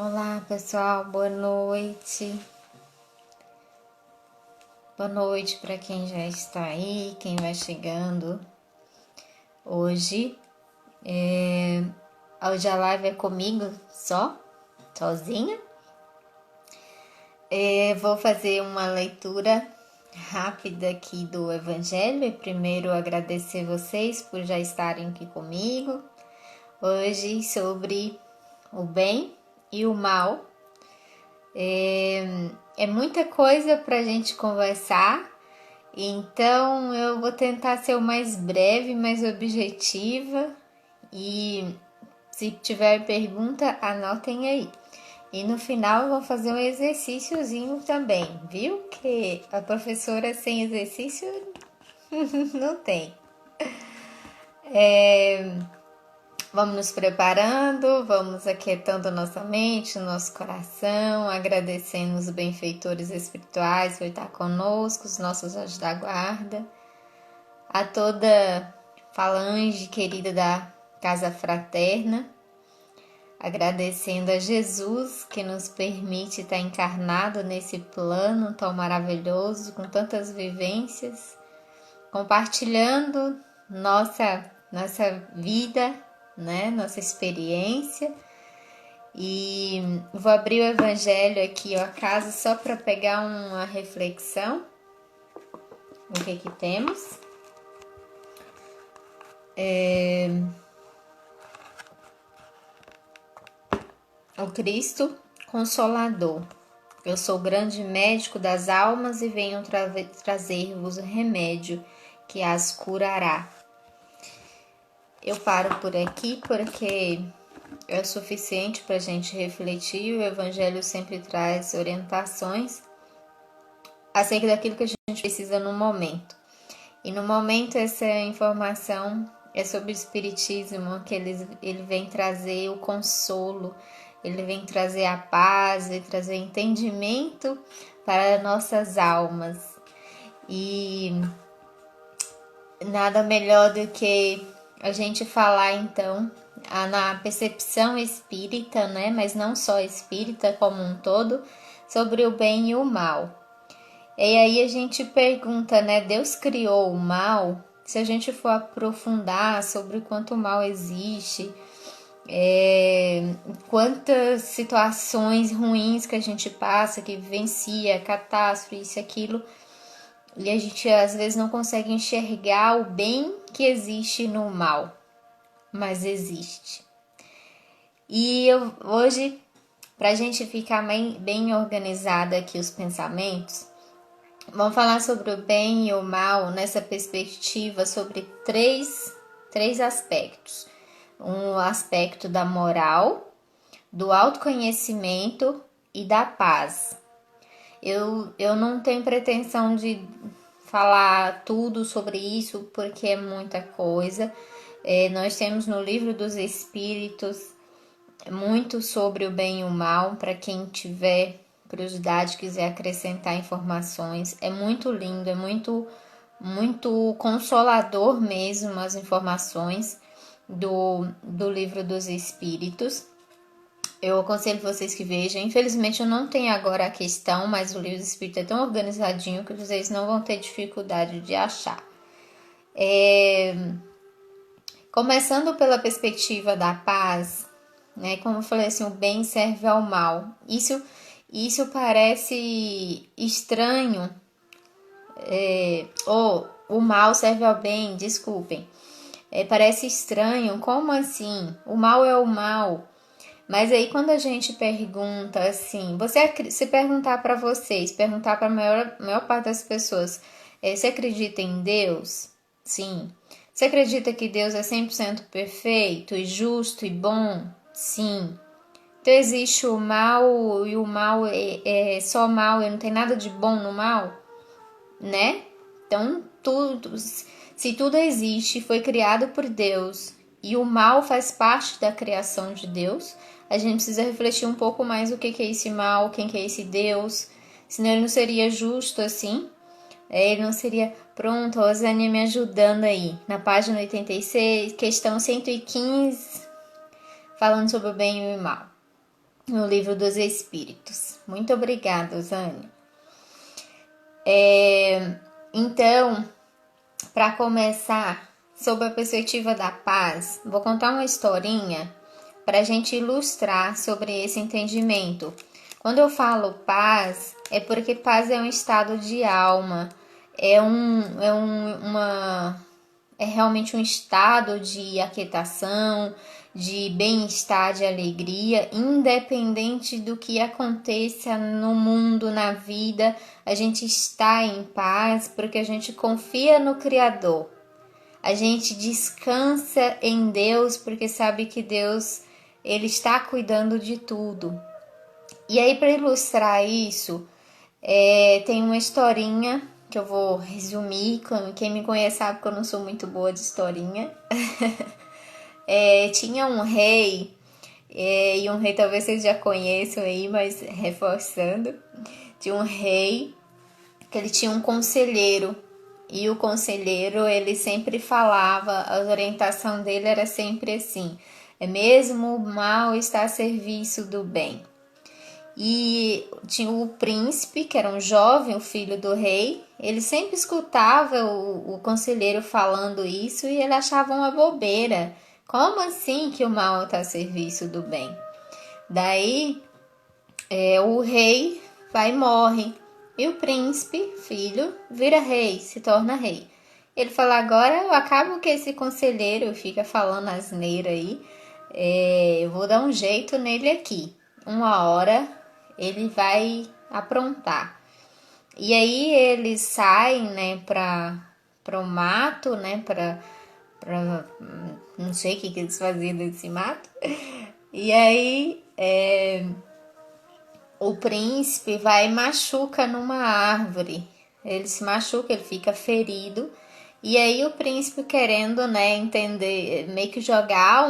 Olá pessoal, boa noite. Boa noite para quem já está aí, quem vai chegando. Hoje a live é comigo sozinha. Vou fazer uma leitura rápida aqui do Evangelho e primeiro agradecer vocês por já estarem aqui comigo. Hoje sobre o bem e o mal. É muita coisa para a gente conversar, então eu vou tentar ser o mais breve, mais objetiva e se tiver pergunta, anotem aí. E no final eu vou fazer um exercíciozinho também, viu? Que a professora sem exercício não tem. Vamos nos preparando, vamos aquietando nossa mente, nosso coração, agradecendo os benfeitores espirituais por estar conosco, os nossos anjos da guarda, a toda falange querida da Casa Fraterna, agradecendo a Jesus que nos permite estar encarnado nesse plano tão maravilhoso, com tantas vivências, compartilhando nossa vida, né? Nossa experiência. E vou abrir o Evangelho aqui ao acaso só para pegar uma reflexão. O que temos? O Cristo Consolador. Eu sou o grande médico das almas e venho trazer-vos o remédio que as curará. Eu paro por aqui porque é suficiente para a gente refletir. O Evangelho sempre traz orientações acerca daquilo que a gente precisa no momento. E no momento essa informação é sobre o Espiritismo, que ele vem trazer o consolo, ele vem trazer a paz, vem trazer entendimento para nossas almas. E nada melhor do que a gente falar então na percepção espírita, né? Mas não só espírita como um todo, sobre o bem e o mal. E aí a gente pergunta, né? Deus criou o mal? Se a gente for aprofundar sobre o quanto o mal existe, quantas situações ruins que a gente passa, que vivencia, catástrofe, isso e aquilo, e a gente às vezes não consegue enxergar o bem que existe no mal, mas existe. E hoje, para a gente ficar bem organizada aqui os pensamentos, vamos falar sobre o bem e o mal nessa perspectiva sobre três aspectos. Um aspecto da moral, do autoconhecimento e da paz. Eu não tenho pretensão de falar tudo sobre isso, porque é muita coisa. Nós temos no Livro dos Espíritos muito sobre o bem e o mal, para quem tiver curiosidade, quiser acrescentar informações. É muito lindo, é muito consolador mesmo as informações do Livro dos Espíritos. Eu aconselho vocês que vejam. Infelizmente eu não tenho agora a questão, mas o Livro do Espírito é tão organizadinho que vocês não vão ter dificuldade de achar. Começando pela perspectiva da paz, né? Como eu falei assim, o bem serve ao mal. Isso parece estranho. O mal serve ao bem, desculpem. Parece estranho, como assim? O mal é o mal. Mas aí quando a gente pergunta assim, se perguntar para vocês, perguntar para a maior parte das pessoas, você acredita em Deus? Sim. Você acredita que Deus é 100% perfeito e justo e bom? Sim. Então existe o mal e o mal é só mal e não tem nada de bom no mal, né? Então se tudo existe, foi criado por Deus e o mal faz parte da criação de Deus, a gente precisa refletir um pouco mais o que é esse mal, quem que é esse Deus, senão ele não seria justo assim, ele não seria... Pronto, a Rosane me ajudando aí, na página 86, questão 115, falando sobre o bem e o mal. no Livro dos Espíritos. Muito obrigada, Zane. Então, para começar, sob a perspectiva da paz, vou contar uma historinha para a gente ilustrar sobre esse entendimento. Quando eu falo paz, é porque paz é um estado de alma, é realmente um estado de aquietação, de bem-estar, de alegria, independente do que aconteça no mundo, na vida, a gente está em paz porque a gente confia no Criador. A gente descansa em Deus porque sabe que Deus, Ele está cuidando de tudo. E aí, para ilustrar isso, tem uma historinha que eu vou resumir. Quem me conhece sabe que eu não sou muito boa de historinha. Tinha um rei, e um rei talvez vocês já conheçam aí, mas reforçando. Tinha um rei que ele tinha um conselheiro. E o conselheiro, ele sempre falava, a orientação dele era sempre assim: é mesmo o mal está a serviço do bem. E tinha o príncipe, que era um jovem, o filho do rei. Ele sempre escutava o conselheiro falando isso e ele achava uma bobeira. Como assim que o mal está a serviço do bem? Daí o rei vai e morre. E o príncipe, filho, vira rei, se torna rei. Ele fala: agora eu acabo que esse conselheiro fica falando asneira aí. Eu vou dar um jeito nele aqui. Uma hora ele vai aprontar. E aí eles saem, né, para o mato, né, para não sei o que eles faziam nesse mato. E aí o príncipe vai e machuca numa árvore. Ele se machuca, ele fica ferido. E aí o príncipe, querendo, né, entender, meio que jogar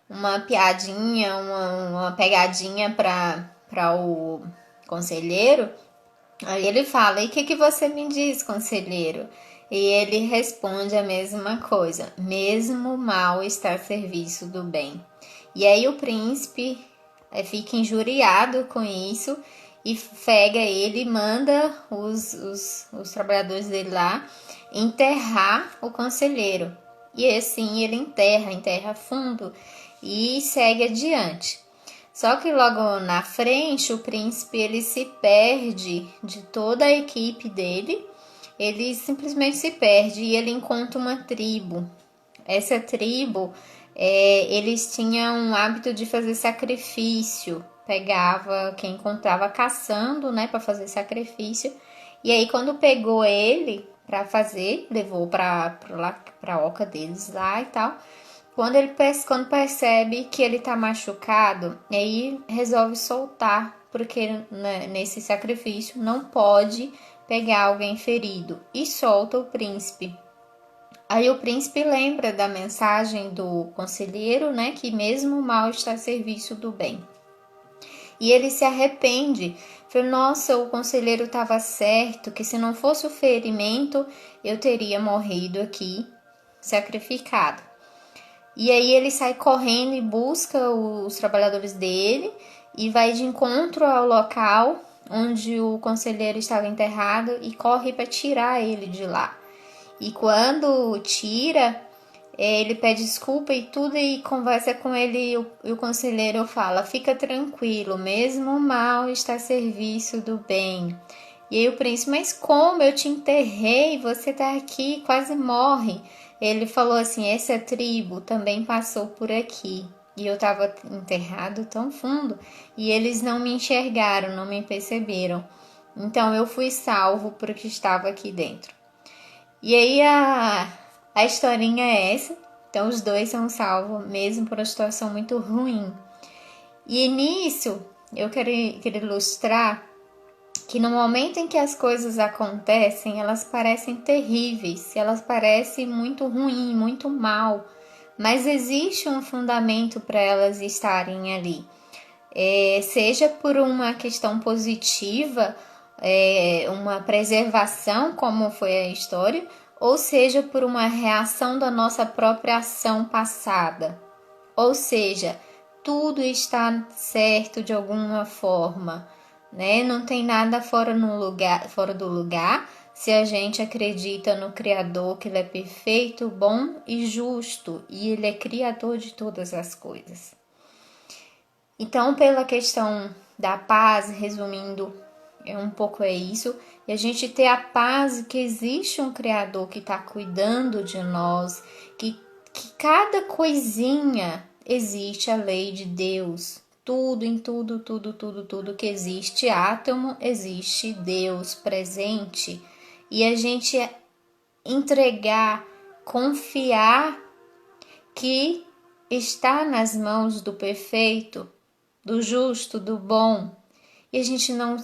uma piadinha, uma pegadinha para o conselheiro, aí ele fala: e o que você me diz, conselheiro? E ele responde a mesma coisa: mesmo o mal está a serviço do bem. E aí o príncipe fica injuriado com isso e pega ele e manda os trabalhadores dele lá enterrar o conselheiro. E assim ele enterra fundo e segue adiante. Só que logo na frente o príncipe ele se perde de toda a equipe dele. Ele simplesmente se perde e ele encontra uma tribo. Essa tribo, eles tinham um hábito de fazer sacrifício. Pegava quem encontrava caçando, né, para fazer sacrifício. E aí quando pegou ele para fazer, levou para a oca deles lá e tal. Quando percebe que ele tá machucado, aí resolve soltar, porque né, nesse sacrifício não pode pegar alguém ferido, e solta o príncipe. Aí o príncipe lembra da mensagem do conselheiro, né, que mesmo o mal está a serviço do bem. E ele se arrepende. Fala: nossa, o conselheiro estava certo, que se não fosse o ferimento, eu teria morrido aqui, sacrificado. E aí ele sai correndo e busca os trabalhadores dele e vai de encontro ao local onde o conselheiro estava enterrado e corre para tirar ele de lá. E quando tira, ele pede desculpa e tudo e conversa com ele e o conselheiro fala: fica tranquilo, mesmo o mal está a serviço do bem. E aí o príncipe: mas como? Eu te enterrei, você tá aqui, quase morre. Ele falou assim: essa tribo também passou por aqui e eu estava enterrado tão fundo e eles não me enxergaram, não me perceberam. Então eu fui salvo porque estava aqui dentro. E aí a historinha é essa. Então os dois são salvos mesmo por uma situação muito ruim. E nisso eu quero ilustrar que no momento em que as coisas acontecem, elas parecem terríveis, elas parecem muito ruim, muito mal, mas existe um fundamento para elas estarem ali. Seja por uma questão positiva, uma preservação, como foi a história, ou seja por uma reação da nossa própria ação passada. Ou seja, tudo está certo de alguma forma, né? Não tem nada fora do lugar, se a gente acredita no Criador, que Ele é perfeito, bom e justo, e Ele é Criador de todas as coisas. Então, pela questão da paz, resumindo, um pouco é isso, e a gente ter a paz que existe um Criador que está cuidando de nós, que cada coisinha existe a lei de Deus. Tudo, em tudo que existe átomo, existe Deus presente. E a gente entregar, confiar que está nas mãos do perfeito, do justo, do bom. E a gente não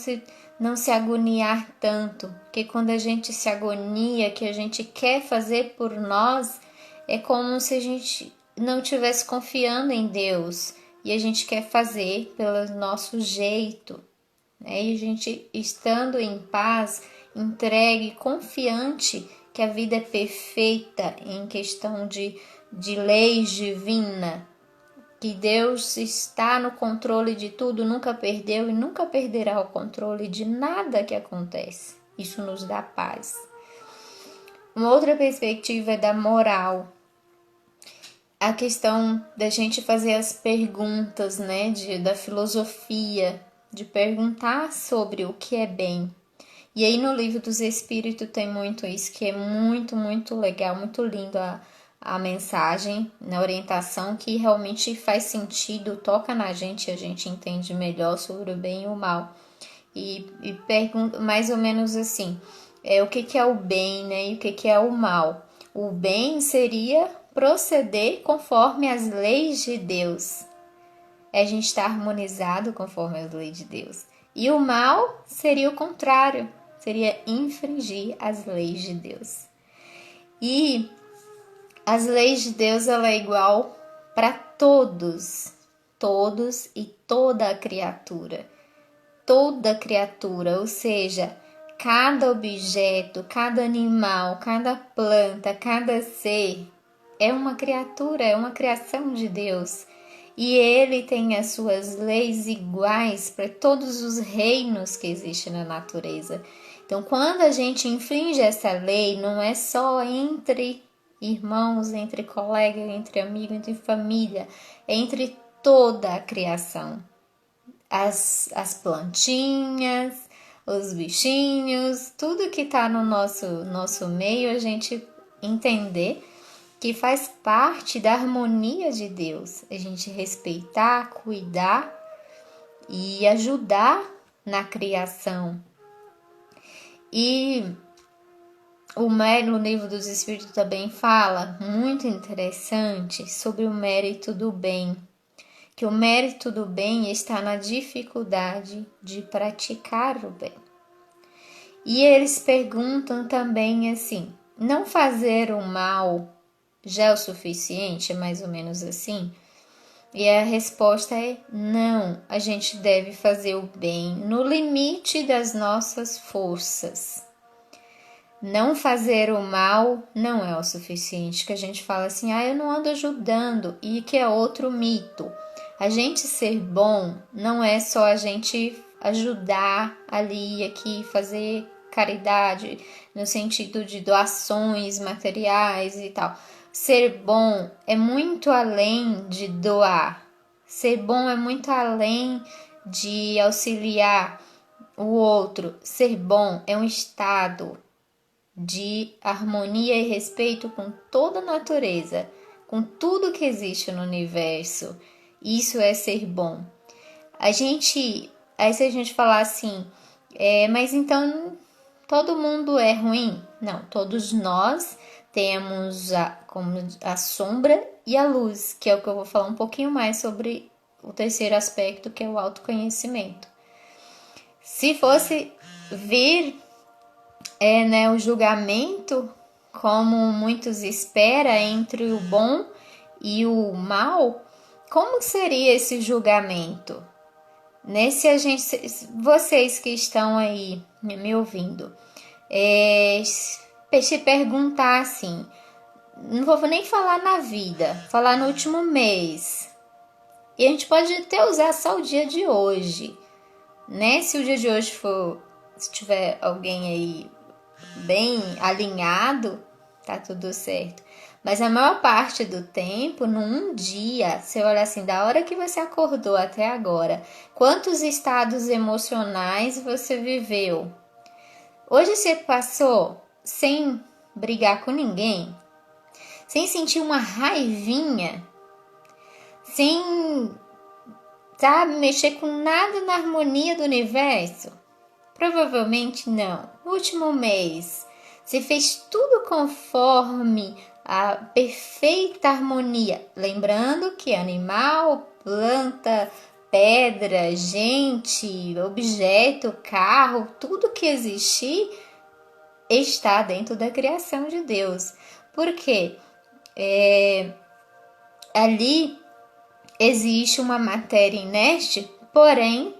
se agoniar tanto, porque quando a gente se agonia, que a gente quer fazer por nós, é como se a gente não estivesse confiando em Deus e a gente quer fazer pelo nosso jeito, né? E a gente estando em paz, entregue, confiante que a vida é perfeita em questão de leis divinas, que Deus está no controle de tudo, nunca perdeu e nunca perderá o controle de nada que acontece. Isso nos dá paz. Uma outra perspectiva é da moral. A questão da gente fazer as perguntas, né, da filosofia, de perguntar sobre o que é bem. E aí no Livro dos Espíritos tem muito isso, que é muito, muito legal, muito lindo a mensagem, na orientação, que realmente faz sentido, toca na gente, a gente entende melhor sobre o bem e o mal. E pergunta mais ou menos assim, o que é o bem, né, e o que é o mal. O bem seria proceder conforme as leis de Deus. A gente está harmonizado conforme as leis de Deus. E o mal seria o contrário, seria infringir as leis de Deus. E as leis de Deus, ela é igual para todos e toda a criatura. Toda criatura, ou seja, cada objeto, cada animal, cada planta, cada ser é uma criatura, é uma criação de Deus. E Ele tem as suas leis iguais para todos os reinos que existem na natureza. Então, quando a gente infringe essa lei, não é só entre irmãos, entre colegas, entre amigos, entre família, é entre toda a criação. As plantinhas, os bichinhos, tudo que está no nosso meio, a gente entender que faz parte da harmonia de Deus. A gente respeitar, cuidar e ajudar na criação. E o Livro dos Espíritos também fala, muito interessante, sobre o mérito do bem. Que o mérito do bem está na dificuldade de praticar o bem. E eles perguntam também assim, não fazer o mal já é o suficiente? É mais ou menos assim? E a resposta é não, a gente deve fazer o bem no limite das nossas forças. Não fazer o mal não é o suficiente, que a gente fala assim, eu não ando ajudando, e que é outro mito. A gente ser bom não é só a gente ajudar ali, aqui, fazer caridade, no sentido de doações materiais e tal. Ser bom é muito além de doar. Ser bom é muito além de auxiliar o outro. Ser bom é um estado de harmonia e respeito com toda a natureza, com tudo que existe no universo. Isso é ser bom. Aí se a gente falar assim, mas então todo mundo é ruim? Não, todos nós temos a sombra e a luz, que é o que eu vou falar um pouquinho mais sobre o terceiro aspecto, que é o autoconhecimento. Se fosse vir o julgamento, como muitos esperam, entre o bom e o mal, como seria esse julgamento? Vocês que estão aí me ouvindo, se perguntar assim, não vou nem falar na vida, falar no último mês, E a gente pode até usar só o dia de hoje, né? Se o dia de hoje for, se tiver alguém aí bem alinhado, tá tudo certo. Mas a maior parte do tempo, num dia, você olha assim, da hora que você acordou até agora, quantos estados emocionais você viveu? Hoje você passou sem brigar com ninguém, sem sentir uma raivinha, sem, sabe, mexer com nada na harmonia do universo? Provavelmente não. No último mês, você fez tudo conforme a perfeita harmonia. Lembrando que animal, planta, pedra, gente, objeto, carro, tudo que existir está dentro da criação de Deus. Porque ali existe uma matéria inerte, porém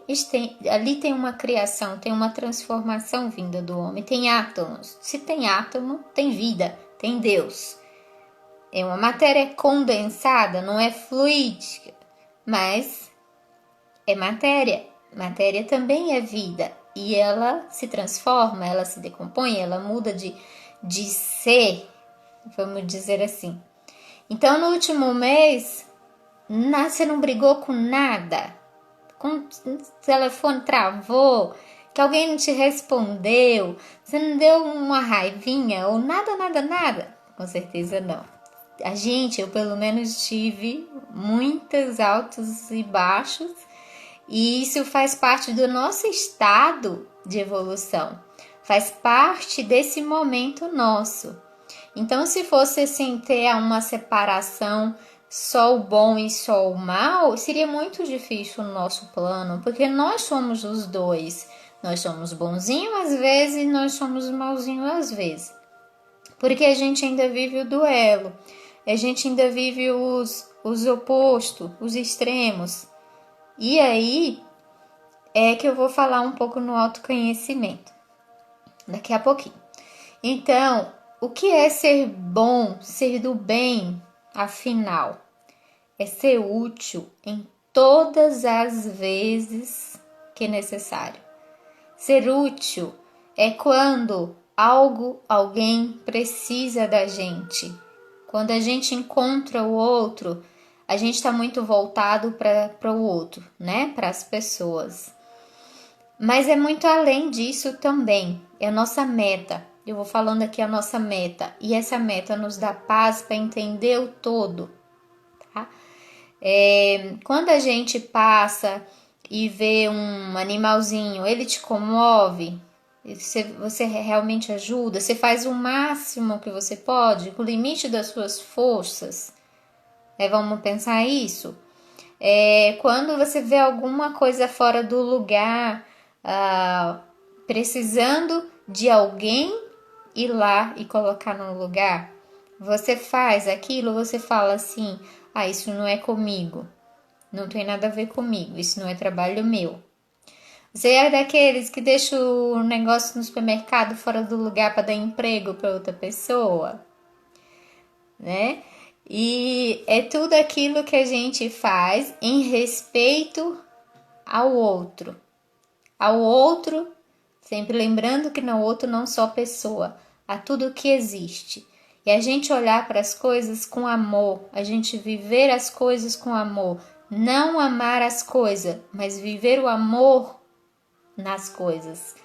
ali tem uma criação, tem uma transformação vinda do homem, tem átomos. Se tem átomo, tem vida, tem Deus. É uma matéria condensada, não é fluídica, mas é matéria. Matéria também é vida e ela se transforma, ela se decompõe, ela muda de ser, vamos dizer assim. Então, no último mês, você não brigou com nada, com o telefone travou, que alguém não te respondeu, você não deu uma raivinha ou nada? Com certeza não. Eu pelo menos tive muitos altos e baixos, e isso faz parte do nosso estado de evolução, faz parte desse momento nosso. Então, se fosse assim ter uma separação, só o bom e só o mal, seria muito difícil no nosso plano, porque nós somos os dois. Nós somos bonzinhos às vezes e nós somos malzinhos às vezes. Porque a gente ainda vive o duelo, a gente ainda vive os opostos, os extremos. E aí é que eu vou falar um pouco no autoconhecimento, daqui a pouquinho. Então, o que é ser bom, ser do bem, afinal? É ser útil em todas as vezes que necessário. Ser útil é quando alguém precisa da gente. Quando a gente encontra o outro, a gente está muito voltado para o outro, né? Para as pessoas. Mas é muito além disso também. É a nossa meta. Eu vou falando aqui a nossa meta. E essa meta nos dá paz para entender o todo. Tá? Quando a gente passa e vê um animalzinho, ele te comove, você realmente ajuda, você faz o máximo que você pode, com o limite das suas forças. Vamos pensar isso. Quando você vê alguma coisa fora do lugar, precisando de alguém ir lá e colocar no lugar, você faz aquilo, você fala assim, isso não é comigo, não tem nada a ver comigo, isso não é trabalho meu. Você é daqueles que deixa o negócio no supermercado fora do lugar para dar emprego para outra pessoa, né? E é tudo aquilo que a gente faz em respeito ao outro. Ao outro, sempre lembrando que no outro não só pessoa, a tudo que existe. E a gente olhar para as coisas com amor, a gente viver as coisas com amor. Não amar as coisas, mas viver o amor nas coisas.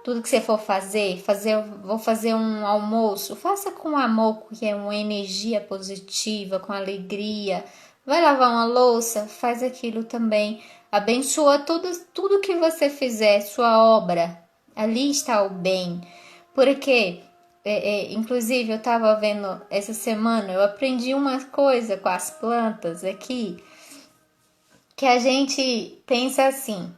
Tudo que você for vou fazer um almoço, faça com amor, que é uma energia positiva, com alegria. Vai lavar uma louça, faz aquilo também. Abençoa tudo que você fizer, sua obra. Ali está o bem. Porque, inclusive, eu estava vendo essa semana, eu aprendi uma coisa com as plantas aqui, que a gente pensa assim.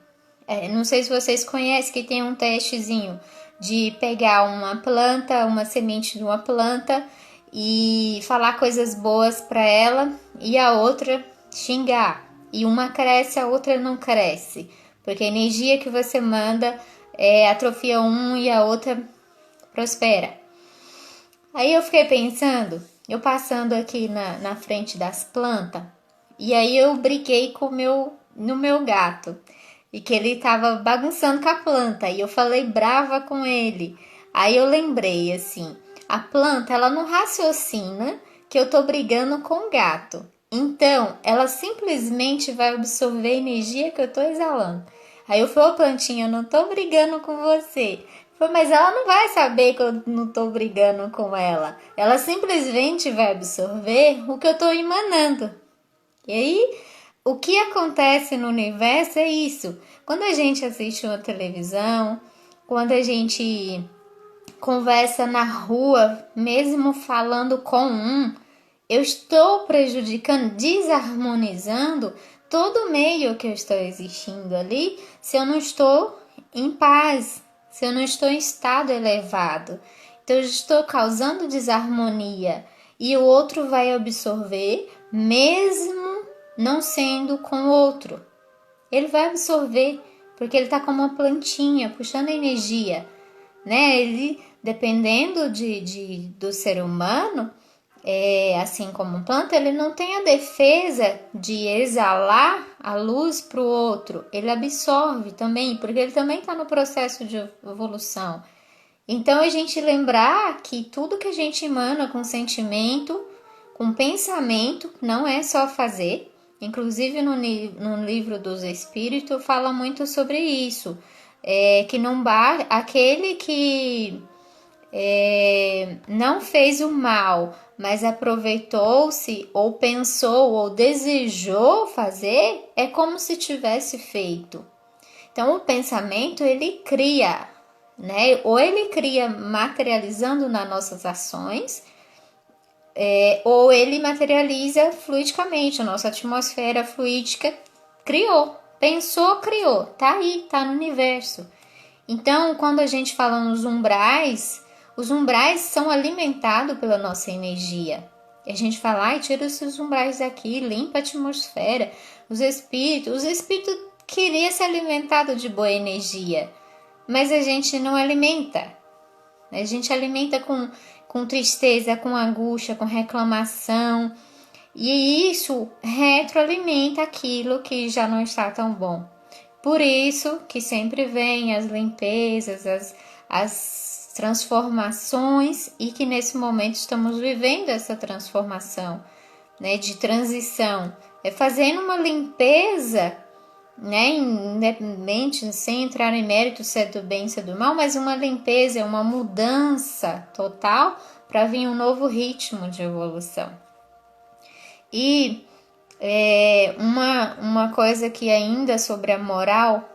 Não sei se vocês conhecem que tem um testezinho de pegar uma planta, uma semente de uma planta e falar coisas boas para ela e a outra xingar. E uma cresce, a outra não cresce. Porque a energia que você manda atrofia um e a outra prospera. Aí eu fiquei pensando, eu passando aqui na frente das plantas, E aí eu briguei no meu gato. E que ele tava bagunçando com a planta. E eu falei brava com ele. Aí eu lembrei assim, a planta ela não raciocina que eu tô brigando com o gato. Então, ela simplesmente vai absorver a energia que eu tô exalando. Aí eu falei, ô plantinha, eu não tô brigando com você. Foi, mas ela não vai saber que eu não tô brigando com ela. Ela simplesmente vai absorver o que eu tô emanando. E aí, o que acontece no universo é isso. Quando a gente assiste uma televisão, quando a gente conversa na rua, mesmo falando com eu estou prejudicando, desarmonizando todo o meio que eu estou existindo ali, se eu não estou em paz, se eu não estou em estado elevado. Então eu estou causando desarmonia e o outro vai absorver, mesmo não sendo com o outro. Ele vai absorver, porque ele está como uma plantinha, puxando energia, né? Ele, dependendo do ser humano, assim como um planta, ele não tem a defesa de exalar a luz para o outro. Ele absorve também, porque ele também está no processo de evolução. Então, a gente lembrar que tudo que a gente emana com sentimento, com pensamento, não é só fazer. Inclusive, no livro dos Espíritos, fala muito sobre isso. Que não aquele que não fez o mal, mas aproveitou-se, ou pensou, ou desejou fazer, é como se tivesse feito. Então, o pensamento, ele cria, né? Ou ele cria materializando nas nossas ações, ou ele materializa fluidicamente. A nossa atmosfera fluídica criou, pensou, criou, tá aí, tá no universo. Então, quando a gente fala nos umbrais, os umbrais são alimentados pela nossa energia. E a gente fala, ai, tira esses umbrais daqui, limpa a atmosfera. Os espíritos queriam ser alimentados de boa energia, mas a gente não alimenta. A gente alimenta com tristeza, com angústia, com reclamação. E isso retroalimenta aquilo que já não está tão bom. Por isso que sempre vem as limpezas, as transformações, e que nesse momento estamos vivendo essa transformação, né, de transição. É fazendo uma limpeza, né, independente, sem entrar em mérito se é do bem, se é do mal, mas uma limpeza, uma mudança total para vir um novo ritmo de evolução. E uma coisa que ainda sobre a moral,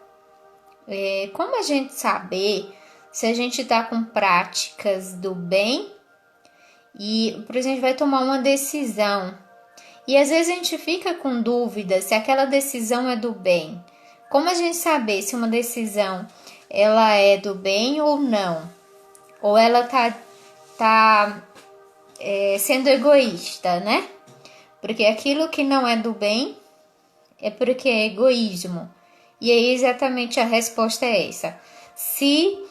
como a gente saber se a gente está com práticas do bem e, por exemplo, vai tomar uma decisão e às vezes a gente fica com dúvida se aquela decisão é do bem. Como a gente saber se uma decisão ela é do bem ou não? Ou ela tá sendo egoísta, né? Porque aquilo que não é do bem é porque é egoísmo. E aí exatamente a resposta é essa. Se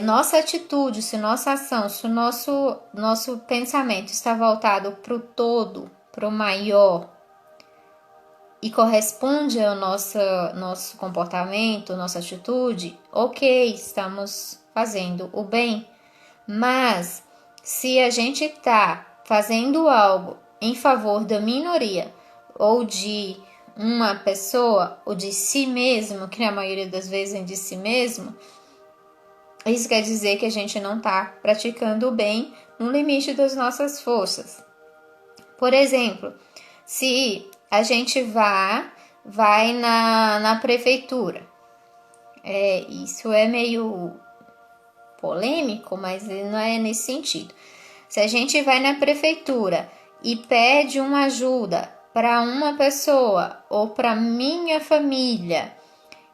nossa atitude, se nossa ação, se o nosso pensamento está voltado para o todo, para o maior, e corresponde ao nosso comportamento, nossa atitude, ok, estamos fazendo o bem. Mas se a gente está fazendo algo em favor da minoria, ou de uma pessoa, ou de si mesmo, que na maioria das vezes é de si mesmo, isso quer dizer que a gente não está praticando o bem no limite das nossas forças. Por exemplo, se a gente vai na prefeitura, isso é meio polêmico, mas não é nesse sentido. Se a gente vai na prefeitura e pede uma ajuda para uma pessoa ou para minha família,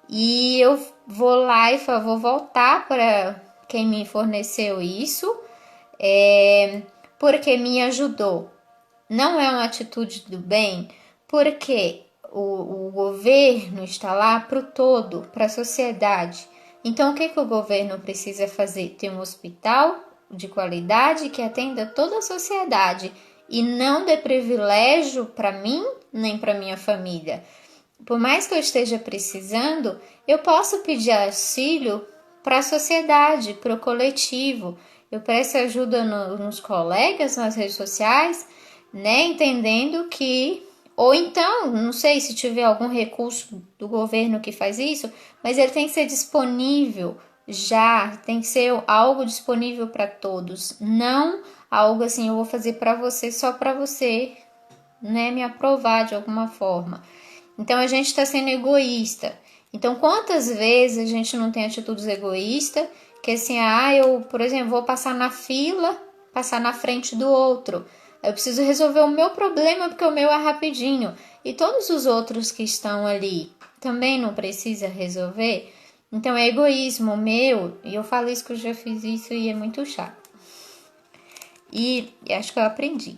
e eu vou lá e vou voltar para quem me forneceu isso, porque me ajudou. Não é uma atitude do bem, porque o governo está lá para o todo, para a sociedade. Então, o que o governo precisa fazer? Ter um hospital de qualidade que atenda toda a sociedade e não dê privilégio para mim nem para minha família. Por mais que eu esteja precisando, eu posso pedir auxílio para a sociedade, para o coletivo. Eu peço ajuda nos colegas, nas redes sociais, né? Entendendo que, ou então, não sei se tiver algum recurso do governo que faz isso, mas ele tem que ser disponível já, tem que ser algo disponível para todos, não algo assim, eu vou fazer para você só para você, né, me aprovar de alguma forma. Então a gente está sendo egoísta. Então quantas vezes a gente não tem atitudes egoístas, que assim, eu, por exemplo, vou passar na fila, passar na frente do outro. Eu preciso resolver o meu problema porque o meu é rapidinho. E todos os outros que estão ali também não precisa resolver. Então é egoísmo meu, e eu falo isso que eu já fiz isso e é muito chato. E acho que eu aprendi.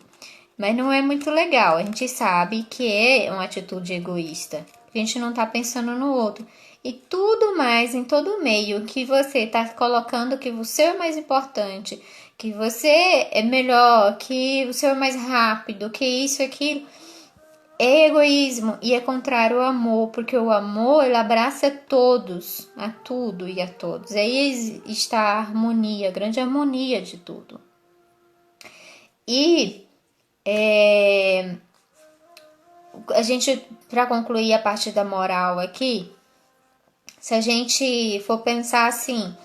Mas não é muito legal. A gente sabe que é uma atitude egoísta. A gente não tá pensando no outro. E tudo mais, em todo meio, que você tá colocando que o seu é mais importante, que você é melhor, que o seu é mais rápido, que isso e aquilo, é egoísmo e é contrário ao amor, porque o amor, ele abraça todos, a tudo e a todos. Aí está a harmonia, a grande harmonia de tudo. E a gente, para concluir a parte da moral aqui, se a gente for pensar assim,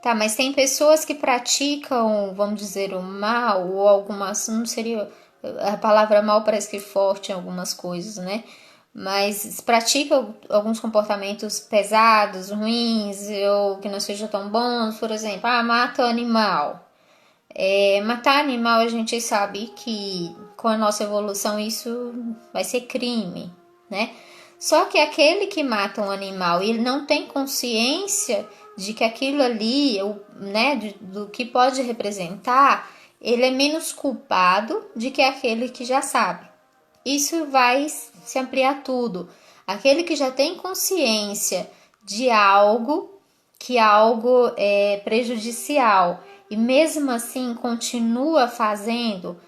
tá, mas tem pessoas que praticam, vamos dizer, o mal, ou algumas, não seria, a palavra mal parece que é forte em algumas coisas, né? Mas praticam alguns comportamentos pesados, ruins, ou que não sejam tão bons, por exemplo, mata o animal. Matar animal a gente sabe que com a nossa evolução isso vai ser crime, né? Só que aquele que mata um animal e ele não tem consciência de que aquilo ali, né, do que pode representar, ele é menos culpado de que aquele que já sabe. Isso vai se ampliar tudo. Aquele que já tem consciência de algo, que algo é prejudicial, e mesmo assim continua fazendo,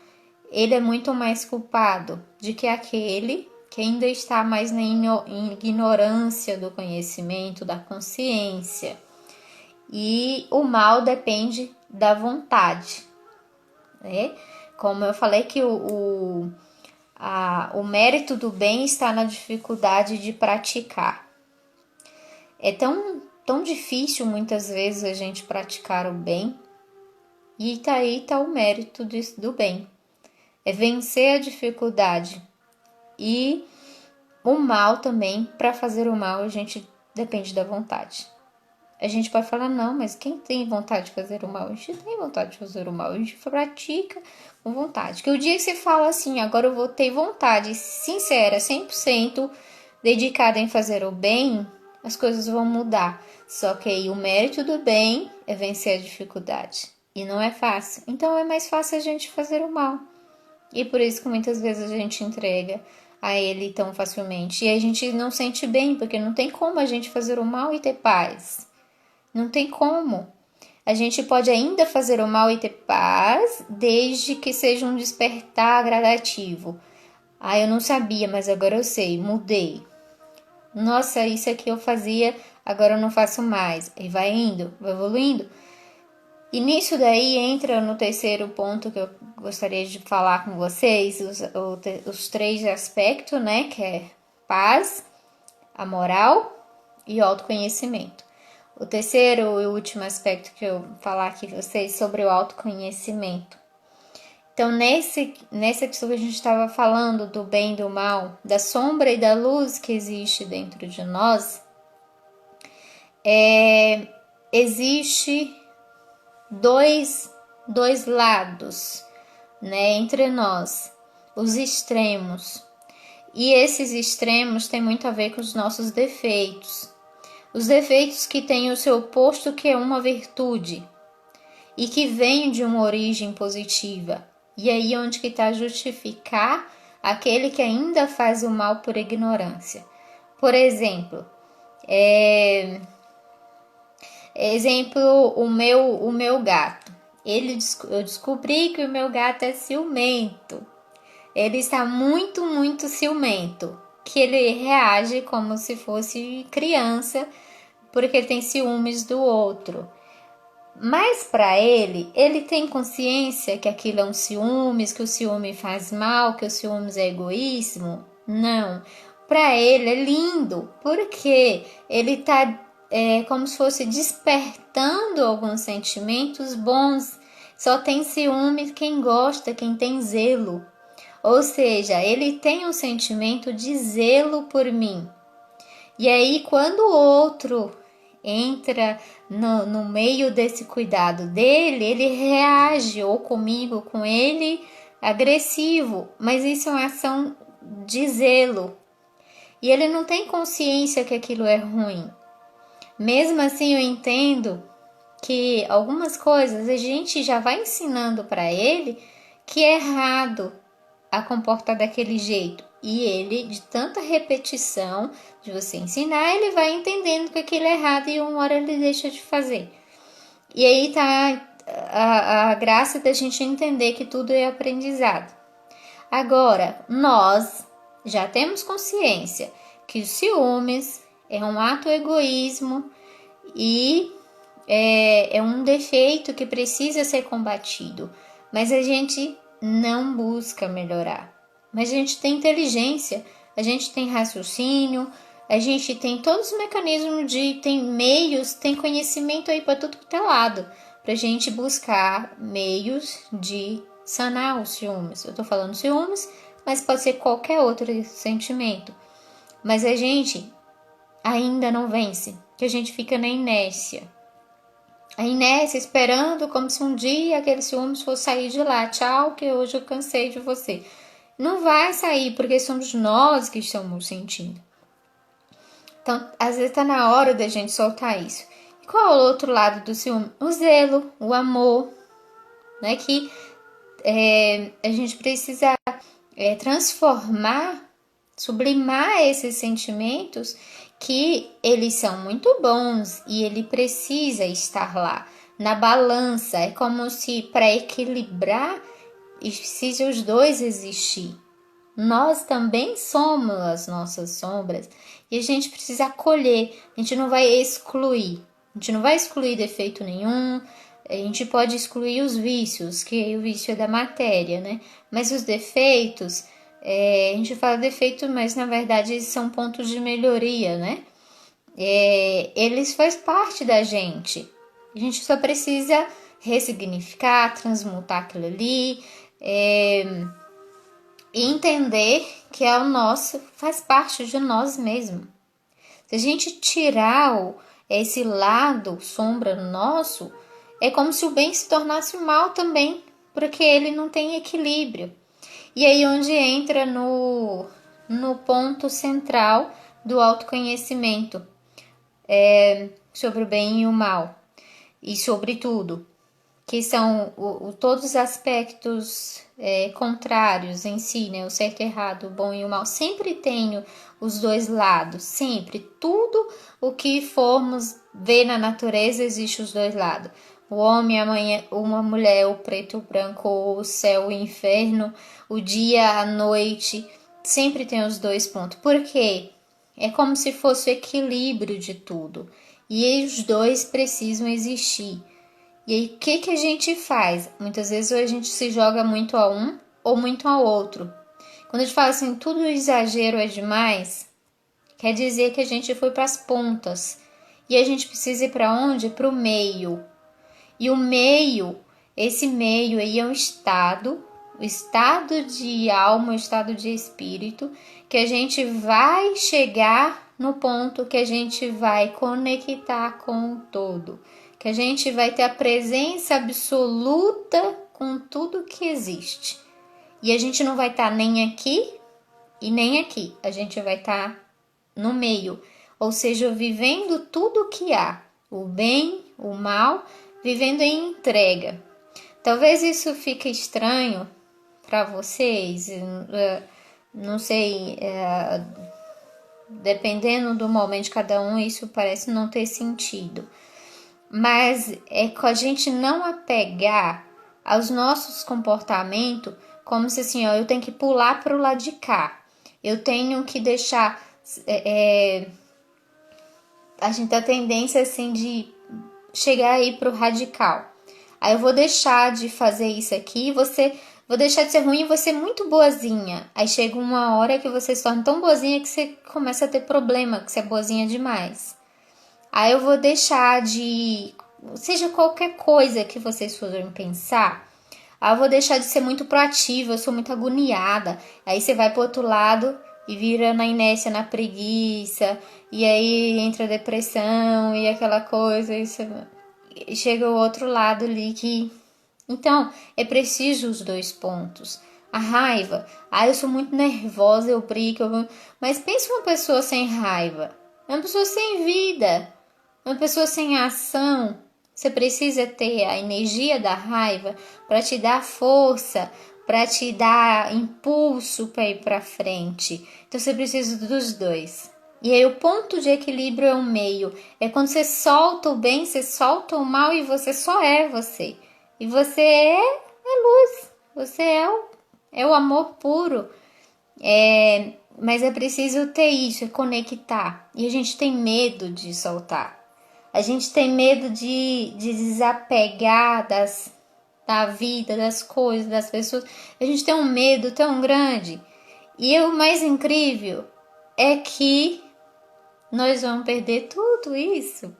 ele é muito mais culpado de que aquele que ainda está mais na ignorância do conhecimento, da consciência. E o mal depende da vontade, né? Como eu falei que o mérito do bem está na dificuldade de praticar. É tão difícil muitas vezes a gente praticar o bem, e aí tá o mérito do bem. É vencer a dificuldade. E o mal também, para fazer o mal, a gente depende da vontade. A gente pode falar, não, mas quem tem vontade de fazer o mal? A gente tem vontade de fazer o mal, a gente pratica com vontade. Que o dia que você fala assim, agora eu vou ter vontade sincera, 100% dedicada em fazer o bem, as coisas vão mudar. Só que aí o mérito do bem é vencer a dificuldade. E não é fácil. Então é mais fácil a gente fazer o mal. E por isso que muitas vezes a gente entrega a ele tão facilmente. E a gente não sente bem, porque não tem como a gente fazer o mal e ter paz. Não tem como. A gente pode ainda fazer o mal e ter paz, desde que seja um despertar gradativo. Eu não sabia, mas agora eu sei, mudei. Nossa, isso aqui eu fazia, agora eu não faço mais. E vai indo, vai evoluindo. E nisso daí entra no terceiro ponto que eu gostaria de falar com vocês, os três aspectos, né? Que é paz, a moral e o autoconhecimento. O terceiro e último aspecto que eu vou falar aqui com vocês sobre o autoconhecimento. Então, nessa questão que a gente estava falando do bem e do mal, da sombra e da luz que existe dentro de nós, existe dois lados, né, entre nós, os extremos. E esses extremos têm muito a ver com os nossos defeitos. Os defeitos que têm o seu oposto, que é uma virtude, e que vem de uma origem positiva. E aí onde que está justificar aquele que ainda faz o mal por ignorância. Por exemplo, o meu gato. Eu descobri que o meu gato é ciumento. ele está muito, muito ciumento, que ele reage como se fosse criança, porque ele tem ciúmes do outro. Mas para ele tem consciência que aquilo é um ciúmes, que o ciúme faz mal, que o ciúmes é egoísmo? Não. Para ele é lindo, porque ele está como se fosse despertando alguns sentimentos bons. Só tem ciúme quem gosta, quem tem zelo. Ou seja, ele tem um sentimento de zelo por mim. E aí, quando o outro entra no meio desse cuidado dele, ele reage, ou comigo, com ele, agressivo. Mas isso é uma ação de zelo. E ele não tem consciência que aquilo é ruim. Mesmo assim, eu entendo que algumas coisas a gente já vai ensinando para ele que é errado a comportar daquele jeito. E ele, de tanta repetição, de você ensinar, ele vai entendendo que aquilo é errado e uma hora ele deixa de fazer. E aí tá a graça da gente entender que tudo é aprendizado. Agora, nós já temos consciência que os ciúmes é um ato egoísmo e é um defeito que precisa ser combatido. Mas a gente não busca melhorar. Mas a gente tem inteligência, a gente tem raciocínio, a gente tem todos os mecanismos tem meios, tem conhecimento aí para tudo que é lado, para a gente buscar meios de sanar os ciúmes. Eu tô falando ciúmes, mas pode ser qualquer outro sentimento. Mas a gente ainda não vence, que a gente fica na inércia. A inércia esperando como se um dia aquele ciúmes fosse sair de lá. Tchau, que hoje eu cansei de você. Não vai sair, porque somos nós que estamos sentindo. Então, às vezes tá na hora da gente soltar isso. E qual é o outro lado do ciúme? O zelo, o amor, né? Que a gente precisa transformar, sublimar esses sentimentos que eles são muito bons e ele precisa estar lá na balança. É como se para equilibrar precisa os dois existir. Nós também somos as nossas sombras e a gente precisa acolher. A gente não vai excluir. A gente não vai excluir defeito nenhum. A gente pode excluir os vícios, que o vício é da matéria, né? Mas os defeitos, a gente fala defeito, mas na verdade são pontos de melhoria, né? Eles fazem parte da gente. A gente só precisa ressignificar, transmutar aquilo ali, e entender que é o nosso, faz parte de nós mesmos. Se a gente tirar esse lado sombra nosso, é como se o bem se tornasse mal também, porque ele não tem equilíbrio. E aí onde entra no ponto central do autoconhecimento, sobre o bem e o mal, e sobre tudo, que são todos os aspectos contrários em si, né? O certo e errado, o bom e o mal. Sempre tenho os dois lados, sempre. Tudo o que formos ver na natureza existe os dois lados. O homem, uma mulher, o preto, o branco, o céu, o inferno, o dia, a noite. Sempre tem os dois pontos. Por quê? É como se fosse o equilíbrio de tudo. E os dois precisam existir. E aí, o que a gente faz? Muitas vezes a gente se joga muito a um ou muito ao outro. Quando a gente fala assim, tudo exagero é demais, quer dizer que a gente foi para as pontas. E a gente precisa ir para onde? Para o meio. E o meio, esse meio aí é um estado, o estado de alma, o estado de espírito, que a gente vai chegar no ponto que a gente vai conectar com o todo. Que a gente vai ter a presença absoluta com tudo que existe. E a gente não vai estar nem aqui e nem aqui. A gente vai estar no meio. Ou seja, vivendo tudo que há. O bem, o mal, vivendo em entrega. Talvez isso fique estranho para vocês. Não sei, dependendo do momento de cada um, isso parece não ter sentido. Mas é com a gente não apegar aos nossos comportamentos como se assim, ó, eu tenho que pular para o lado de cá. Eu tenho que deixar... a gente tem a tendência assim de chegar aí pro radical. Aí eu vou deixar de fazer isso aqui, vou deixar de ser ruim e vou ser muito boazinha. Aí chega uma hora que você se torna tão boazinha que você começa a ter problema, que você é boazinha demais. Aí eu vou deixar de... seja qualquer coisa que vocês forem pensar, aí eu vou deixar de ser muito proativa, eu sou muito agoniada. Aí você vai pro outro lado e vira na inércia, na preguiça, e aí entra a depressão e aquela coisa, e chega o outro lado ali que... Então, é preciso os dois pontos. A raiva, eu sou muito nervosa, eu brigo, mas pensa uma pessoa sem raiva, é uma pessoa sem vida, uma pessoa sem ação. Você precisa ter a energia da raiva para te dar força, para te dar impulso para ir para frente. Então você precisa dos dois. E aí o ponto de equilíbrio é o meio. É quando você solta o bem, você solta o mal e você só é você. E você é a luz. Você é o amor puro. Mas é preciso ter isso, é conectar. E a gente tem medo de soltar. A gente tem medo de desapegar da vida, das coisas, das pessoas. A gente tem um medo tão grande. E o mais incrível é que nós vamos perder tudo isso.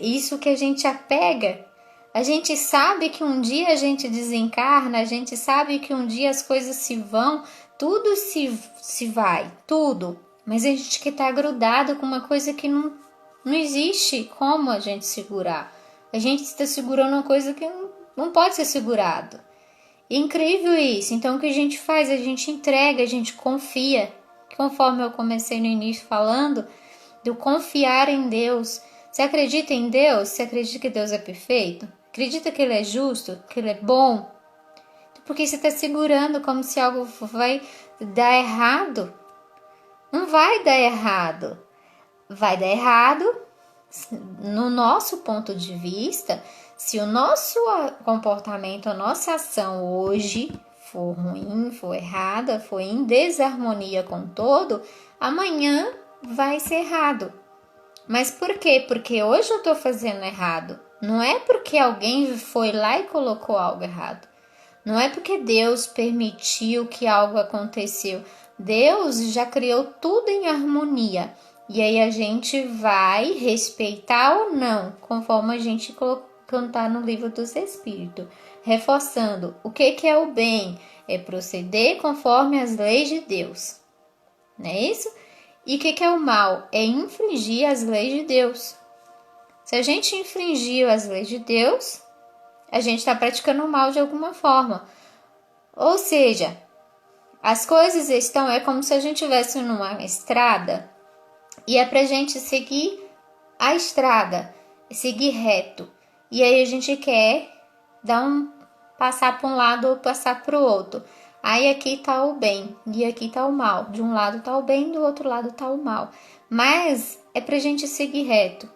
Isso que a gente apega. A gente sabe que um dia a gente desencarna, a gente sabe que um dia as coisas se vão, tudo se vai, tudo. Mas a gente que tá grudado com uma coisa que não existe como a gente segurar. A gente está segurando uma coisa que não pode ser segurado. É incrível isso. Então o que a gente faz? A gente entrega, a gente confia. Conforme eu comecei no início falando, do confiar em Deus. Você acredita em Deus? Você acredita que Deus é perfeito? Acredita que Ele é justo? Que Ele é bom? Porque você está segurando como se algo vai dar errado. Não vai dar errado. Vai dar errado no nosso ponto de vista, se o nosso comportamento, a nossa ação hoje for ruim, for errada, for em desarmonia com o todo, amanhã vai ser errado. Mas por quê? Porque hoje eu estou fazendo errado. Não é porque alguém foi lá e colocou algo errado. Não é porque Deus permitiu que algo aconteceu. Deus já criou tudo em harmonia. E aí a gente vai respeitar ou não, conforme a gente cantar no livro dos Espíritos. Reforçando, o que é o bem? É proceder conforme as leis de Deus. Não é isso? E o que é o mal? É infringir as leis de Deus. Se a gente infringir as leis de Deus, a gente está praticando o mal de alguma forma. Ou seja, as coisas é como se a gente estivesse numa estrada e é pra gente seguir a estrada, seguir reto. E aí a gente quer passar para um lado ou passar para o outro. Aí aqui tá o bem e aqui tá o mal. De um lado tá o bem, do outro lado tá o mal. Mas é pra gente seguir reto.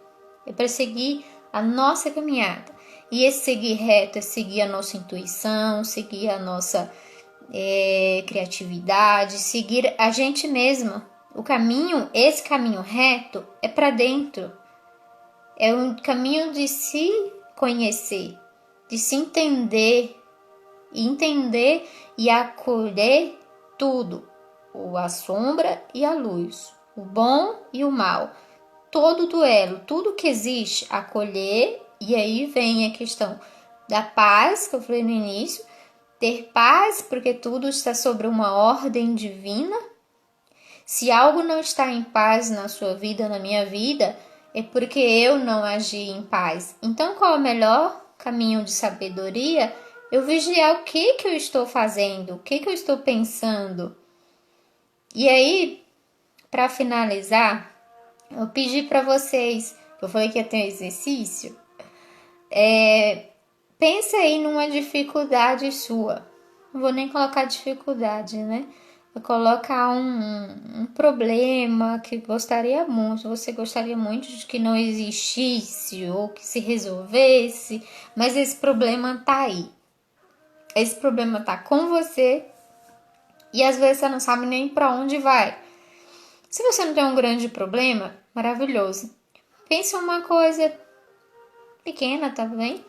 É para seguir a nossa caminhada. E esse seguir reto é seguir a nossa intuição, seguir a nossa criatividade, seguir a gente mesma. Esse caminho reto é para dentro. É um caminho de se conhecer, de se entender e acolher tudo, a sombra e a luz, o bom e o mal, todo duelo, tudo que existe, acolher. E aí vem a questão da paz, que eu falei no início, ter paz porque tudo está sobre uma ordem divina. Se algo não está em paz na sua vida, na minha vida, é porque eu não agi em paz. Então qual é o melhor caminho de sabedoria? Eu vigiar o que eu estou fazendo, o que eu estou pensando. E aí, para finalizar, eu pedi para vocês, eu falei que ia ter um exercício, pensa aí numa dificuldade sua. Não vou nem colocar dificuldade, né? Vou colocar um problema que você gostaria muito de que não existisse ou que se resolvesse, mas esse problema tá aí. esse problema tá com você e às vezes você não sabe nem para onde vai. Se você não tem um grande problema, maravilhoso. Pense em uma coisa pequena também,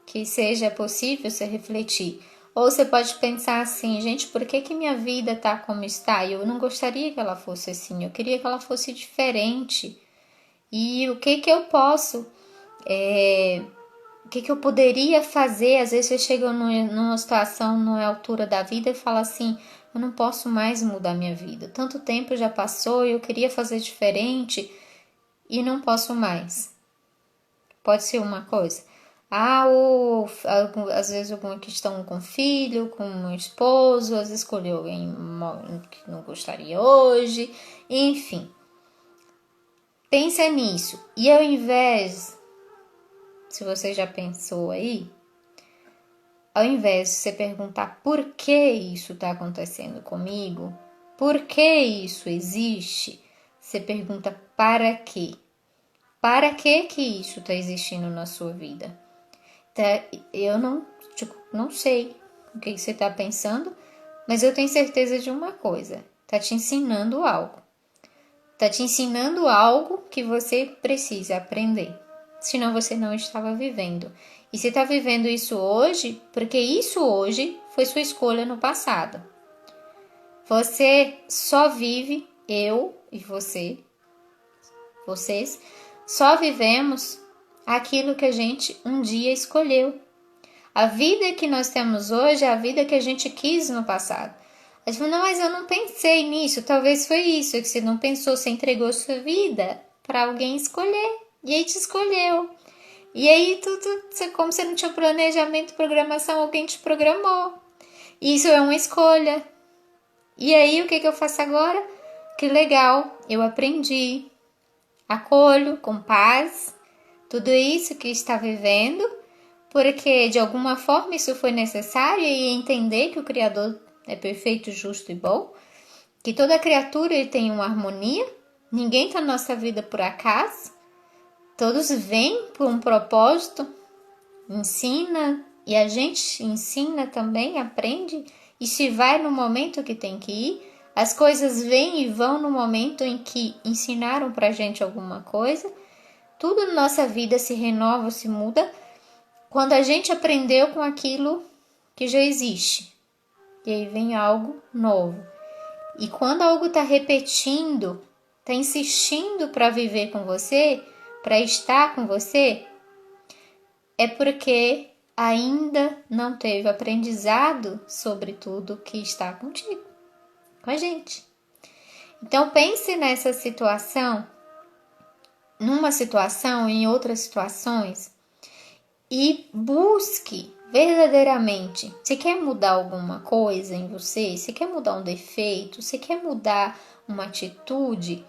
que seja possível você refletir. Ou você pode pensar assim, gente, por que minha vida tá como está? Eu não gostaria que ela fosse assim, eu queria que ela fosse diferente. E o que eu posso, o que eu poderia fazer? Às vezes você chega numa situação, numa altura da vida e fala assim, eu não posso mais mudar minha vida. Tanto tempo já passou e eu queria fazer diferente e não posso mais. Pode ser uma coisa. Ou às vezes alguma questão com filho, com um esposo, às vezes escolheu alguém que não gostaria hoje, enfim. Pensa nisso. E ao invés, se você já pensou aí, ao invés de você perguntar por que isso está acontecendo comigo, por que isso existe, você pergunta para quê? Para que isso está existindo na sua vida? Eu não sei o que você está pensando, mas eu tenho certeza de uma coisa: está te ensinando algo. Está te ensinando algo que você precisa aprender. Senão você não estava vivendo. E você está vivendo isso hoje, porque isso hoje foi sua escolha no passado. Você só vive, eu e vocês, só vivemos aquilo que a gente um dia escolheu. A vida que nós temos hoje é a vida que a gente quis no passado. A gente falou, não, mas eu não pensei nisso. Talvez foi isso que você não pensou. Você entregou sua vida para alguém escolher. E aí te escolheu. E aí tudo, como você não tinha planejamento, programação, alguém te programou. E isso é uma escolha. E aí o que eu faço agora? Que legal, eu aprendi. Acolho com paz tudo isso que está vivendo, porque de alguma forma isso foi necessário, e entender que o Criador é perfeito, justo e bom, que toda criatura ele tem uma harmonia, ninguém está na nossa vida por acaso, todos vêm por um propósito, ensina, e a gente ensina também, aprende, e se vai no momento que tem que ir, as coisas vêm e vão no momento em que ensinaram pra gente alguma coisa, tudo na nossa vida se renova, se muda, quando a gente aprendeu com aquilo que já existe. E aí vem algo novo. E quando algo está repetindo, está insistindo para viver com você, para estar com você, é porque ainda não teve aprendizado sobre tudo que está contigo, com a gente. Então pense nessa situação, numa situação, em outras situações, e busque verdadeiramente. Você quer mudar alguma coisa em você? Você quer mudar um defeito? Você quer mudar uma atitude?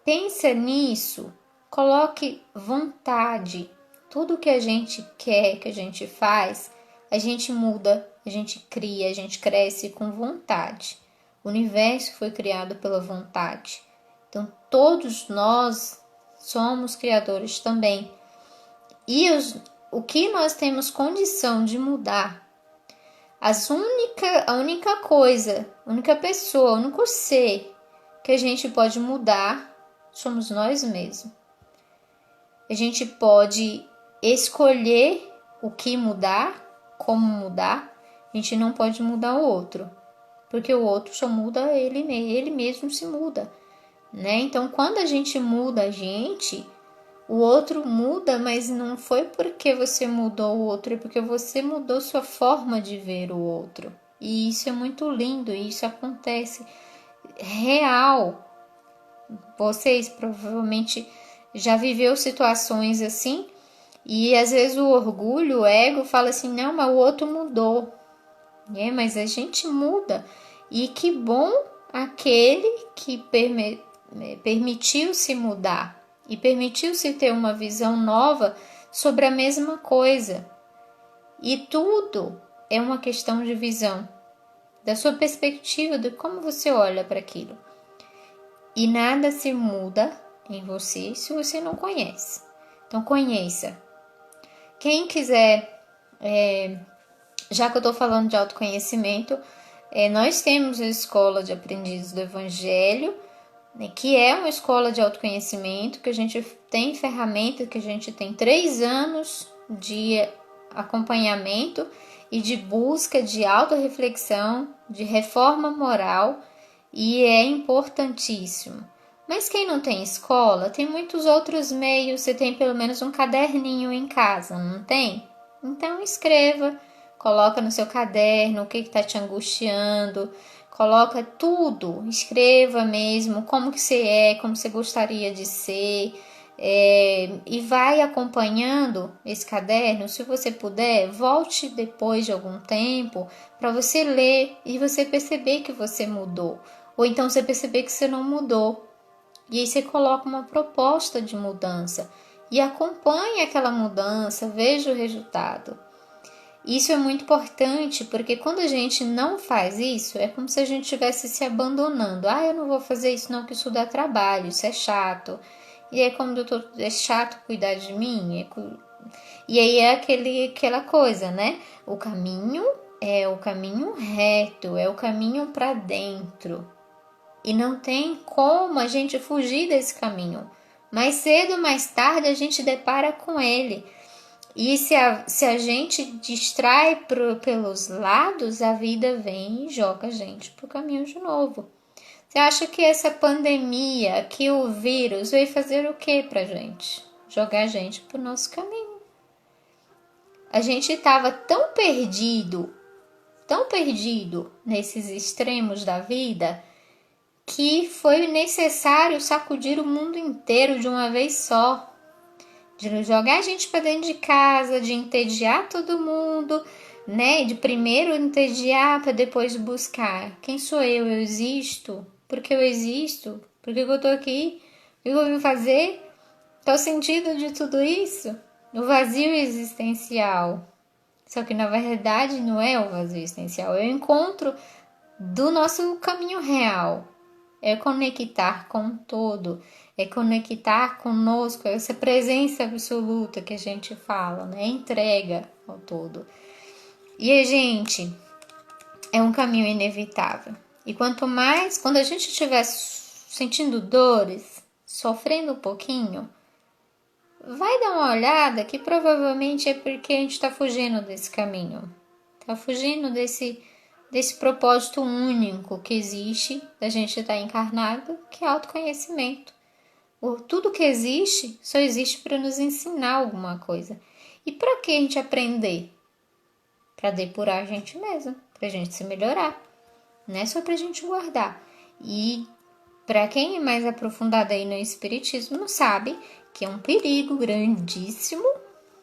Pensa nisso. Coloque vontade. Tudo que a gente quer, que a gente faz, a gente muda, a gente cria, a gente cresce com vontade. O universo foi criado pela vontade. Então, todos nós somos criadores também. E o que nós temos condição de mudar, a única coisa, a única pessoa, o único ser que a gente pode mudar somos nós mesmos. A gente pode escolher o que mudar, como mudar, a gente não pode mudar o outro, porque o outro só muda ele mesmo se muda, né? Então, quando a gente muda a gente, o outro muda, mas não foi porque você mudou o outro, é porque você mudou sua forma de ver o outro. E isso é muito lindo, e isso acontece real. Vocês provavelmente já viveu situações assim, e às vezes o orgulho, o ego fala assim, não, mas o outro mudou. Mas a gente muda. E que bom aquele que permitiu-se mudar. E permitiu-se ter uma visão nova sobre a mesma coisa. E tudo é uma questão de visão, da sua perspectiva, de como você olha para aquilo. E nada se muda em você se você não conhece. Então conheça. Quem quiser Já que eu estou falando de autoconhecimento, nós temos a Escola de Aprendizes do Evangelho, né, que é uma escola de autoconhecimento, que a gente tem ferramenta, que a gente tem 3 anos de acompanhamento e de busca de autorreflexão, de reforma moral, e é importantíssimo. Mas quem não tem escola, tem muitos outros meios. Você tem pelo menos um caderninho em casa, não tem? Então escreva, coloca no seu caderno o que está te angustiando, coloca tudo, escreva mesmo como que você é, como você gostaria de ser, e vai acompanhando esse caderno. Se você puder, volte depois de algum tempo para você ler e você perceber que você mudou, ou então você perceber que você não mudou. E aí você coloca uma proposta de mudança e acompanhe aquela mudança, veja o resultado. Isso é muito importante, porque quando a gente não faz isso, é como se a gente estivesse se abandonando. Eu não vou fazer isso não, que isso dá trabalho, isso é chato. E aí, como é chato cuidar de mim, e aí é aquela coisa, né? O caminho é o caminho reto, é o caminho para dentro. E não tem como a gente fugir desse caminho. Mais cedo ou mais tarde a gente depara com ele. E se a gente distrai pelos lados, a vida vem e joga a gente pro caminho de novo. Você acha que essa pandemia, que o vírus veio fazer o que pra gente? Jogar a gente pro nosso caminho. A gente estava tão perdido nesses extremos da vida, que foi necessário sacudir o mundo inteiro de uma vez só. De jogar a gente para dentro de casa, de entediar todo mundo, né? De primeiro entediar para depois buscar. Quem sou eu? Eu existo? Por que eu existo? Por que eu tô aqui? O que eu vim fazer? Qual o sentido de tudo isso? O vazio existencial. Só que na verdade não é o vazio existencial, é o encontro do nosso caminho real. É conectar com o todo, é conectar conosco, essa presença absoluta que a gente fala, né? Entrega ao todo. E a gente, é um caminho inevitável. E quanto mais, quando a gente estiver sentindo dores, sofrendo um pouquinho, vai dar uma olhada que provavelmente é porque a gente está fugindo desse caminho. Está fugindo desse propósito único que existe da gente estar encarnado, que é autoconhecimento. Tudo que existe só existe para nos ensinar alguma coisa. E para que a gente aprender? Para depurar a gente mesmo, para a gente se melhorar. Não é só para a gente guardar. E para quem é mais aprofundado aí no espiritismo, não sabe que é um perigo grandíssimo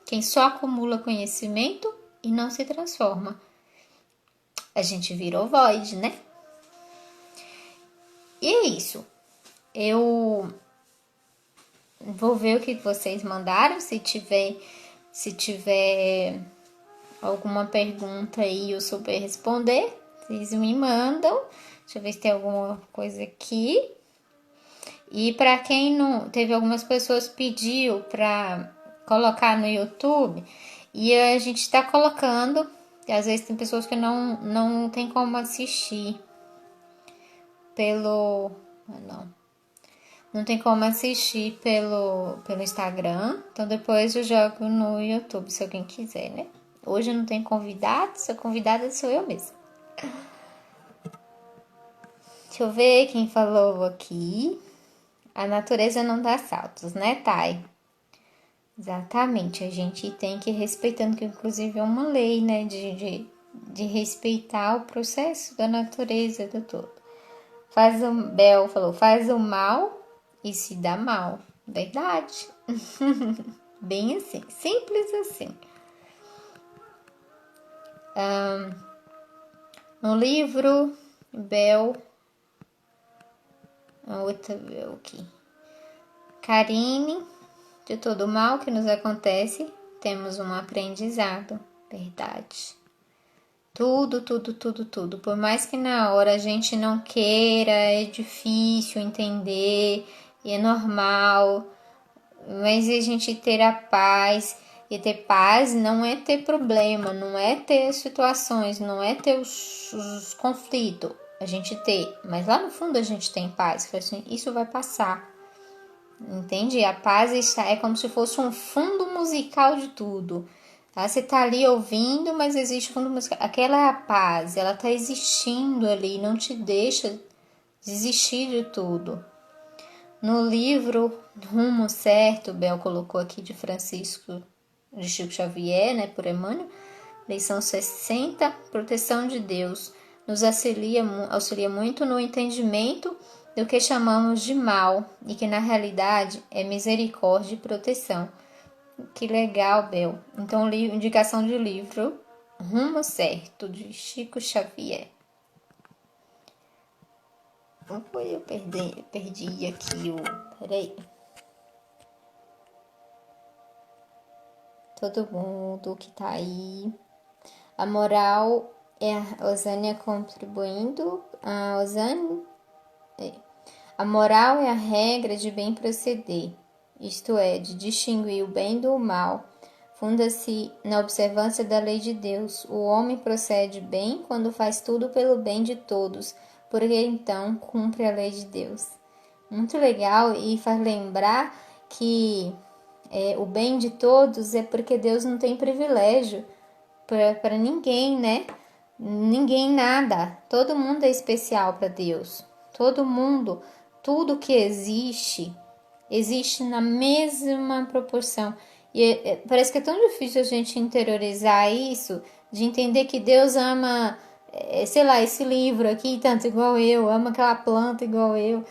quem só acumula conhecimento e não se transforma. A gente virou void, né? E é isso. Eu vou ver o que vocês mandaram. Se tiver alguma pergunta aí, eu souber responder, vocês me mandam. Deixa eu ver se tem alguma coisa aqui. E para quem não... Teve algumas pessoas pediu para colocar no YouTube. E a gente está colocando... E às vezes tem pessoas que não tem como assistir não tem como assistir pelo Instagram. Então depois eu jogo no YouTube, se alguém quiser, né? Hoje eu não tenho convidado, se a convidada sou eu mesma. Deixa eu ver quem falou aqui. A natureza não dá saltos, né, Thay? Exatamente, a gente tem que ir respeitando, que inclusive é uma lei, né, de respeitar o processo da natureza do todo. Bel falou, faz o mal e se dá mal. Verdade. Bem assim, simples assim. No livro, Bel... outra Bel aqui. Karine... De todo mal que nos acontece, temos um aprendizado. Verdade. Tudo. Por mais que na hora a gente não queira, é difícil entender, e é normal, mas a gente ter a paz E ter paz não é ter problema, não é ter situações, não é ter os conflitos. A gente ter, mas lá no fundo a gente tem paz. Assim, isso vai passar. Entende? A paz é como se fosse um fundo musical de tudo. Tá? Você tá ali ouvindo, mas existe fundo musical. Aquela é a paz, ela tá existindo ali, não te deixa desistir de tudo. No livro Rumo Certo, Bel colocou aqui de Francisco de Chico Xavier, né, por Emmanuel, lição 60, proteção de Deus, nos auxilia muito no entendimento do que chamamos de mal e que na realidade é misericórdia e proteção. Que legal, Bel. Então, indicação de livro Rumo Certo, de Chico Xavier. Eu perdi aqui o... Peraí. Todo mundo que tá aí. A moral é a Osânia contribuindo. A moral é a regra de bem proceder, isto é, de distinguir o bem do mal. Funda-se na observância da lei de Deus. O homem procede bem quando faz tudo pelo bem de todos, porque então cumpre a lei de Deus. Muito legal e faz lembrar que o bem de todos é porque Deus não tem privilégio para ninguém, né? Ninguém nada. Todo mundo é especial para Deus. Todo mundo, tudo que existe na mesma proporção. E parece que é tão difícil a gente interiorizar isso, de entender que Deus ama, sei lá, esse livro aqui, tanto igual eu, ama aquela planta igual eu,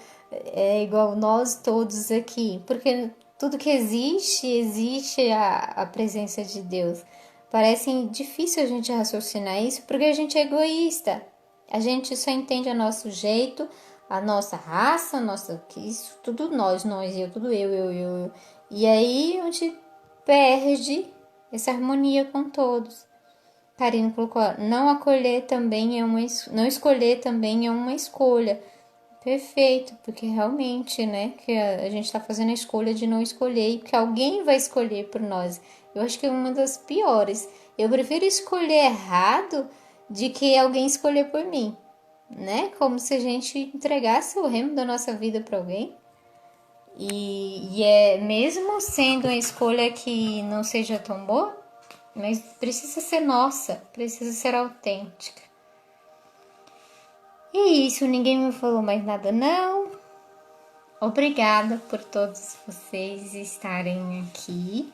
igual nós todos aqui. Porque tudo que existe a presença de Deus. Parece difícil a gente raciocinar isso, porque a gente é egoísta. A gente só entende a nosso jeito, a nossa raça, isso, tudo nós, eu, tudo eu. E aí a gente perde essa harmonia com todos. Karine colocou, não escolher também é uma escolha. Perfeito, porque realmente, né, que a gente está fazendo a escolha de não escolher e que alguém vai escolher por nós. Eu acho que é uma das piores. Eu prefiro escolher errado de que alguém escolher por mim, né? Como se a gente entregasse o remo da nossa vida para alguém. E é mesmo sendo uma escolha que não seja tão boa, mas precisa ser nossa, precisa ser autêntica. E é isso, ninguém me falou mais nada não. Obrigada por todos vocês estarem aqui.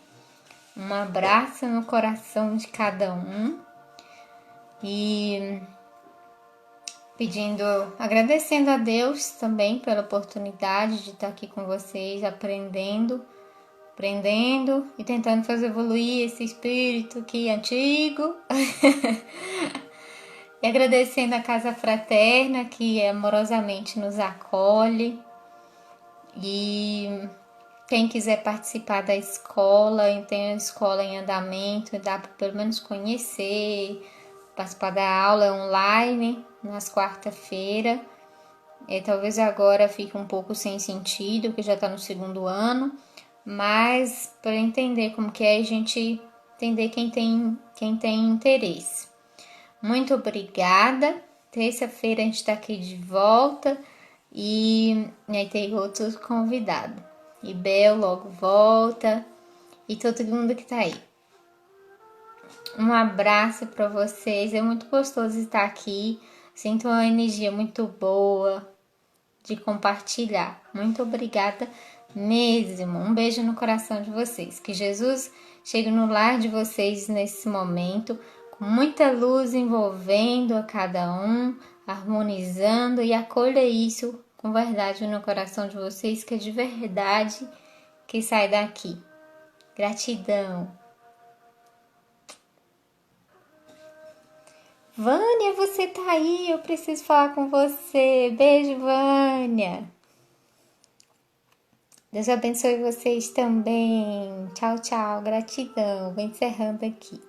Um abraço no coração de cada um. E agradecendo a Deus também pela oportunidade de estar aqui com vocês, aprendendo e tentando fazer evoluir esse espírito aqui antigo. E agradecendo a Casa Fraterna, que amorosamente nos acolhe. E quem quiser participar da escola, tem a escola em andamento, dá para pelo menos conhecer, participar da aula online nas quarta-feiras. Talvez agora fique um pouco sem sentido, porque já está no segundo ano, mas para entender como que é, a gente entender quem tem interesse. Muito obrigada. Terça-feira a gente está aqui de volta e aí tem outros convidados. E Bel logo volta e todo mundo que tá aí. Um abraço para vocês. É muito gostoso estar aqui. Sinto uma energia muito boa de compartilhar. Muito obrigada mesmo. Um beijo no coração de vocês. Que Jesus chegue no lar de vocês nesse momento, com muita luz envolvendo a cada um, harmonizando, e acolha isso com verdade no coração de vocês, que é de verdade que sai daqui. Gratidão. Vânia, você tá aí? Eu preciso falar com você. Beijo, Vânia. Deus abençoe vocês também. Tchau, tchau. Gratidão. Vou encerrando aqui.